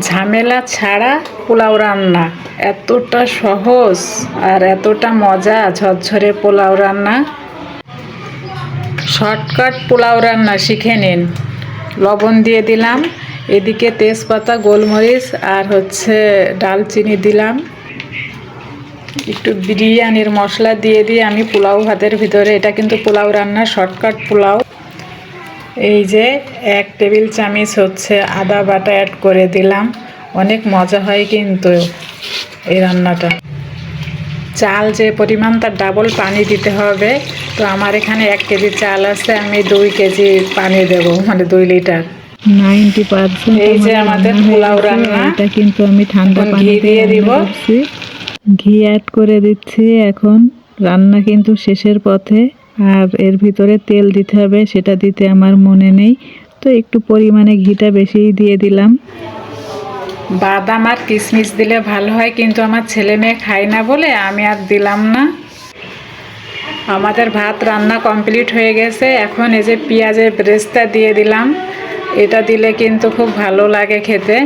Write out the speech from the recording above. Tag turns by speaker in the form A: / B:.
A: ঝামেলা ছাড়া পোলাও রান্না এতটা সহজ আর এতটা মজা। ঝরঝরে পোলাও রান্না, শর্টকাট পোলাও রান্না শিখে নিন। লবণ দিয়ে দিলাম, এদিকে তেজপাতা, গোলমরিচ আর ডালচিনি দিলাম। একটু বিরিয়ানির মশলা দিয়ে আমি পোলাও ভাতের ভিতরে, এটা কিন্তু পোলাও রান্না শর্টকাট পোলাও। এই যে 1 টেবিল চামচ আদা বাটা অ্যাড করে দিলাম। অনেক মজা হয় কিন্তু এই রান্নাটা। চাল যে পরিমাণ তার ডাবল পানি দিতে হবে। তো আমার এখানে 1 কেজি চাল আছে, আমি 2 কেজি পানি দেব, মানে 2 লিটার।
B: 90%
A: এই যে আমাদের পোলাও রান্না।
B: এটা কিন্তু আমি ঠান্ডা পানি দিয়ে দিব। ঘি অ্যাড করে দিচ্ছি। এখন রান্না কিন্তু শেষের পথে, আর এর ভিতরে তেল দিতে হবে, সেটা দিতে আমার মনে নেই, তো একটু পরিমাণে ঘিটা বেশিই দিয়ে দিলাম।
A: বাদাম আর কিশমিশ দিলে ভালো হয়, কিন্তু আমার ছেলে মেয়ে খায় না বলে আমি আর দিলাম না। আমাদের ভাত রান্না কমপ্লিট হয়ে গেছে। এখন এই যে পেঁয়াজের ব্রেস্তা দিয়ে দিলাম। এটা দিলে কিন্তু খুব ভালো লাগে খেতে।